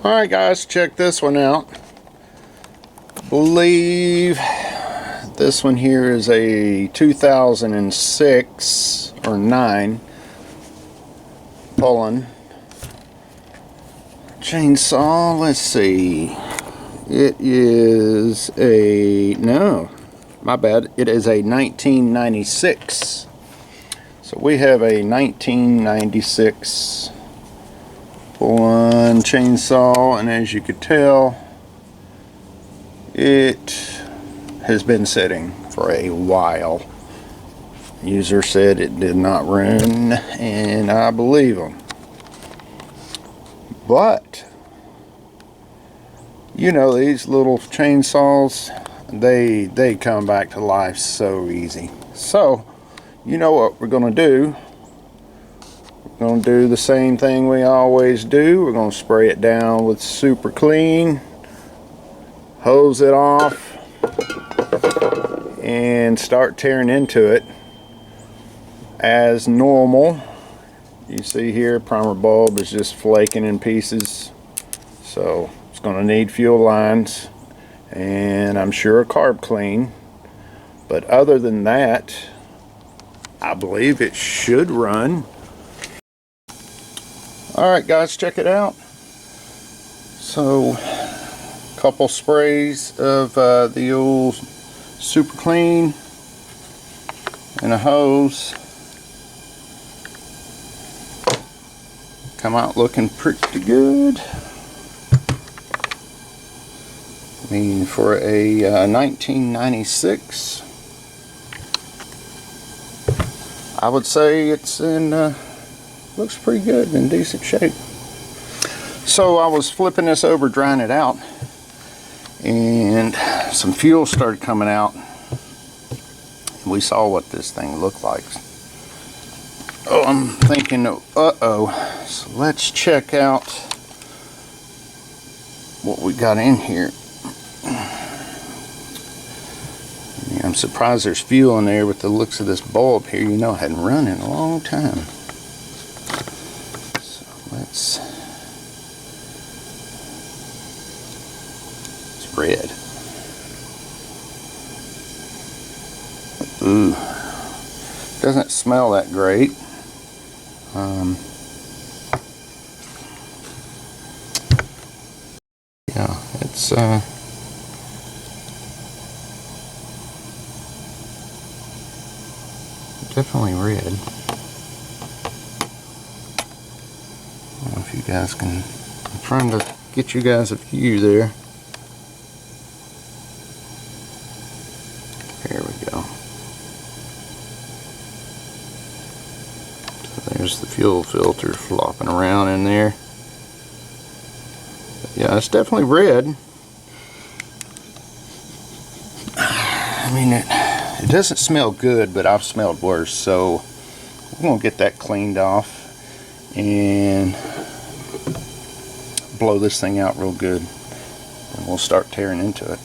Alright guys, check this one out. Believe this one here is a 2006 or 9 Poulan chainsaw. Let's see. It is a, no, my bad. It is a 1996. So we have a 1996 Poulan chainsaw, and as you could tell, it has been sitting for a while. User said it did not run, and I believe them. But you know, these little chainsaws, they come back to life so easy. So you know what we're gonna do. We're going to do the same thing we always do. We're going to spray it down with super clean, hose it off, and start tearing into it as normal. You see here, primer bulb is just flaking in pieces, so it's going to need fuel lines and I'm sure a carb clean. But other than that, I believe it should run. Alright guys, check it out. So, a couple sprays of the old super clean and a hose. Come out looking pretty good. I mean, for a 1996, I would say it's in looks pretty good, in decent shape. So I was flipping this over, drying it out, and some fuel started coming out. We saw what this thing looked like. Oh, I'm thinking, uh-oh. So let's check out what we got in here. I'm surprised there's fuel in there with the looks of this bulb here. You know, it hadn't run in a long time. It's red. Ooh, doesn't smell that great. Yeah, it's definitely red. I don't know if you guys can, I'm trying to get you guys a view there. There we go. So there's the fuel filter flopping around in there. But yeah, it's definitely red. I mean, it doesn't smell good, but I've smelled worse, so we're going to get that cleaned off and blow this thing out real good, and we'll start tearing into it.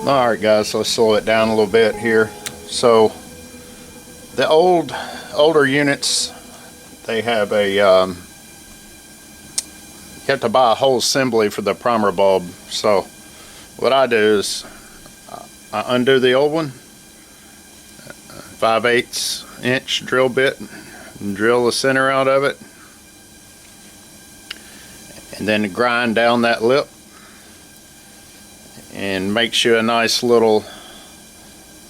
Alright guys, so let's slow it down a little bit here. So the older units, they have a you have to buy a whole assembly for the primer bulb. So what I do is I undo the old one, 5/8 inch drill bit, and drill the center out of it, and then grind down that lip and makes you a nice little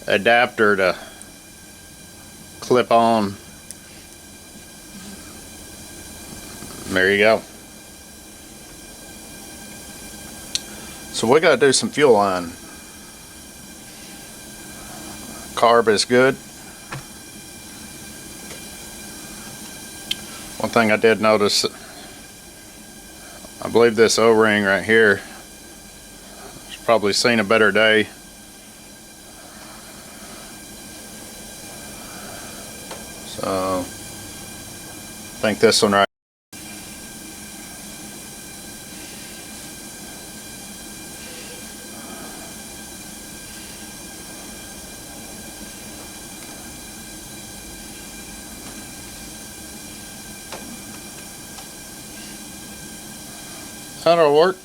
adapter to clip on. There you go. So we got to do some fuel line. Carb is good. One thing I did notice, I believe this O-ring right here has probably seen a better day. So I think this one right. That'll work.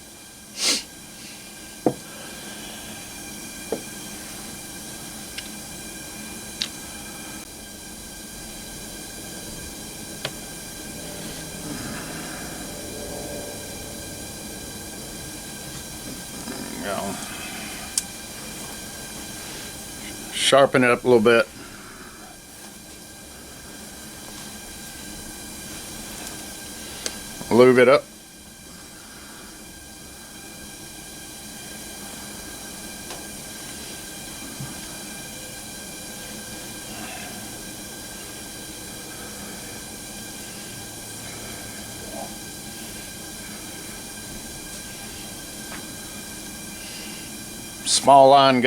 Go. Sharpen it up a little bit. Lube it up. Small line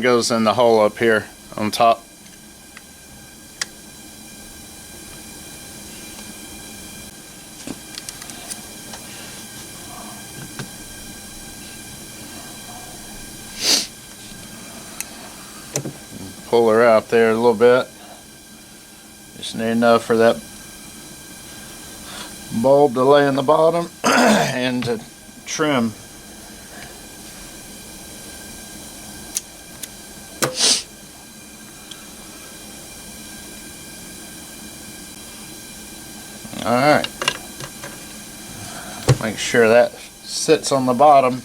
goes in the hole up here on top. Pull her out there a little bit. Just need enough for that bulb to lay in the bottom and to trim. Alright, make sure that sits on the bottom.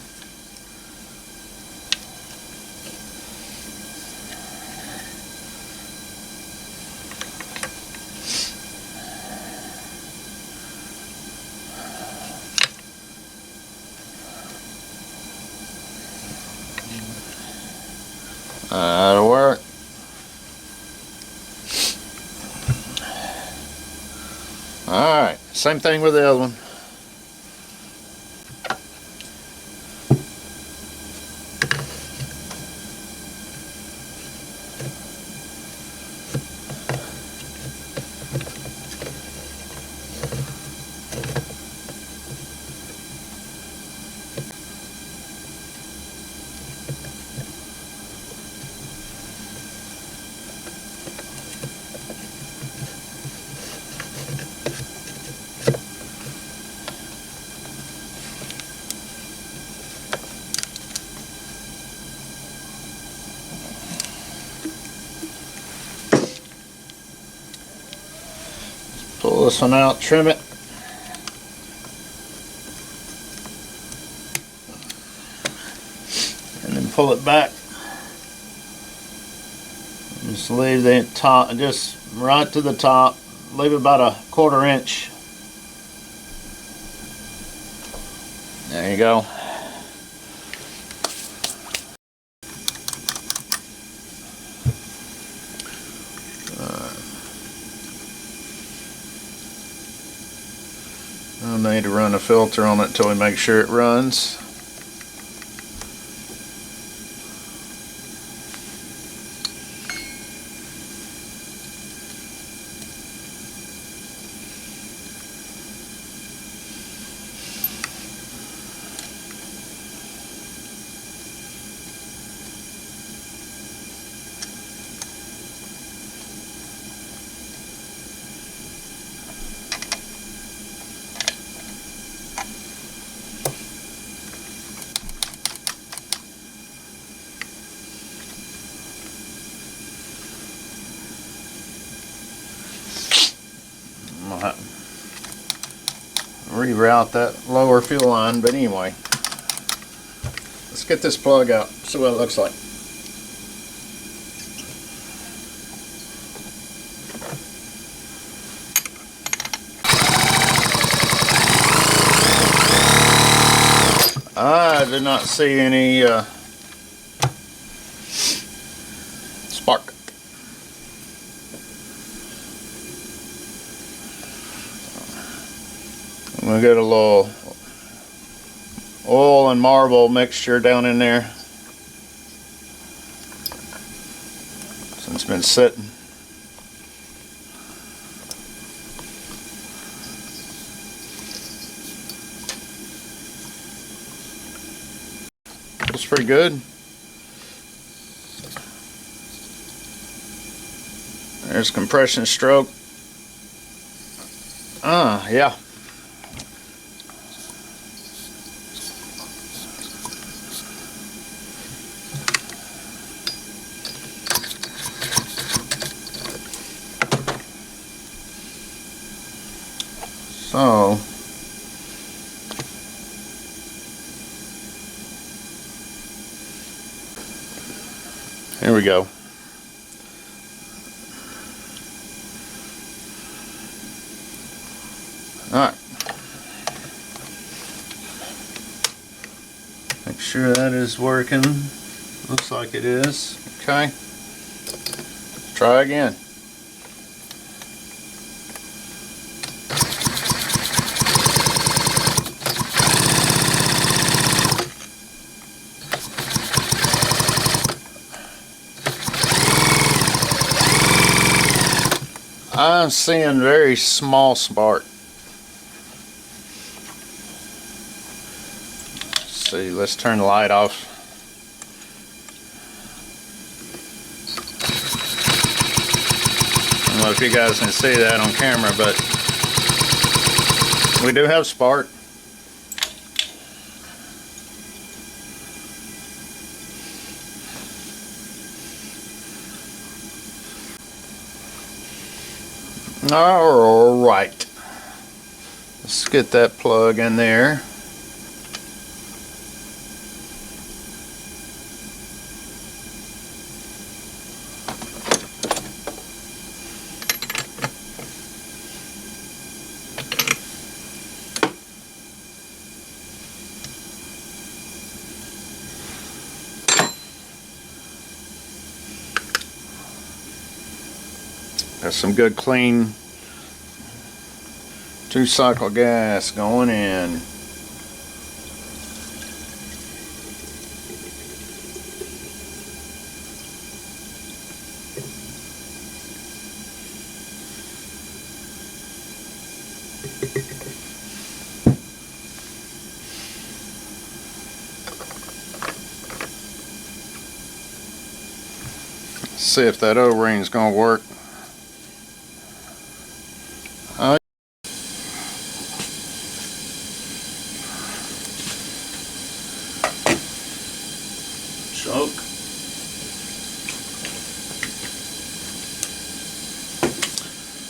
That'll work. Alright, same thing with the other one. this one out, trim it. And then pull it back. Just leave the top, just right to the top. Leave about a 1/4 inch. There you go. I need to run a filter on it until we make sure it runs. Reroute that lower fuel line, but anyway, let's get this plug out, see what it looks like. I did not see any spark. I'm going to get a little oil and marble mixture down in there since it's been sitting. Looks pretty good. There's compression stroke. Yeah. So here we go. Alright. Make sure that is working. Looks like it is. Okay. Try again. I'm seeing very small spark. Let's see, let's turn the light off. I don't know if you guys can see that on camera, but we do have spark. All right, let's get that plug in there. Got some good clean 2-cycle gas going in. See if that O-ring is going to work. Choke.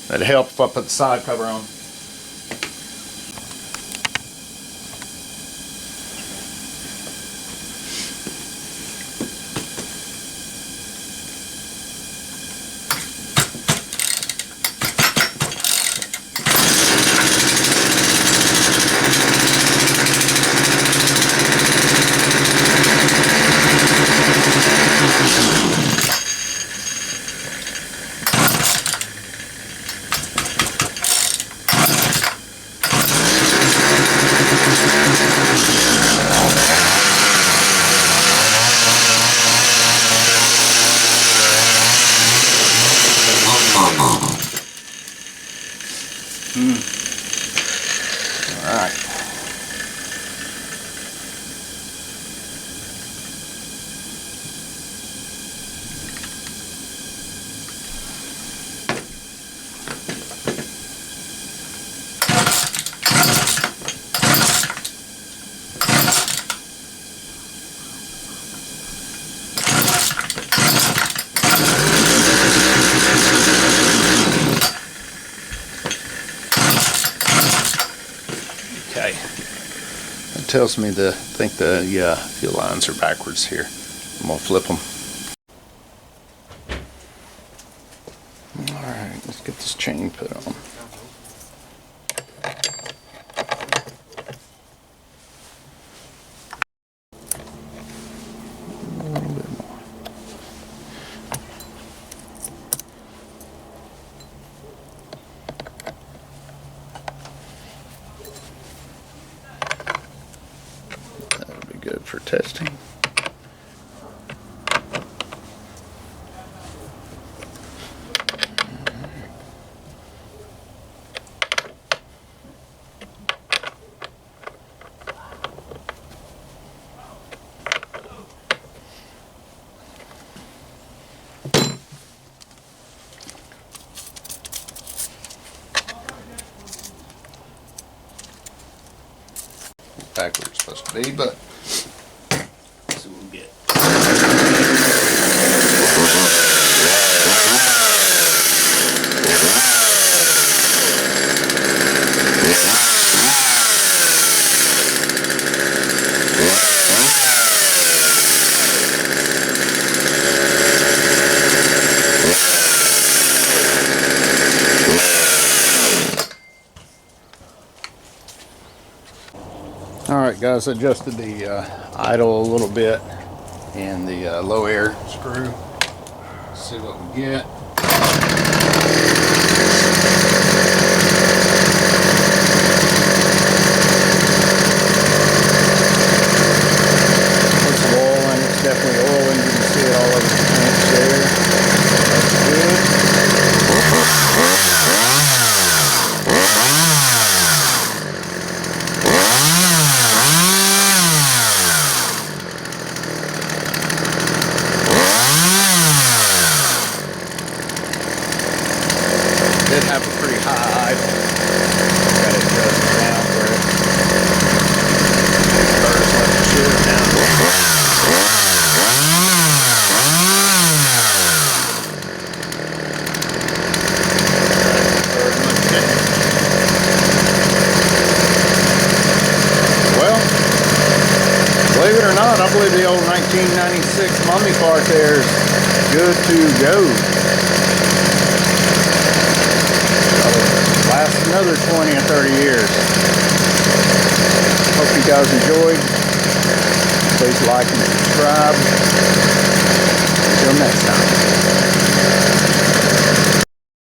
That'd help if I put the side cover on. All right. Okay. It tells me to think the fuel lines are backwards here. I'm gonna flip them. All right, let's get this chain put on. A little bit more. That'll be good for testing. Back where it's supposed to be, but let's see what we get. Alright guys, I adjusted the idle a little bit and the low air screw. Let's see what we get. Put some oil in, it's definitely oiling, you can see it all over the tank there. That's good. Did have a pretty high idle. Got it adjusted down where it starts like it should now. Well, believe it or not, I believe the old 1996 Mummy cart there is good to go. Last another 20 or 30 years. Hope you guys enjoyed. Please like and subscribe. Until next time.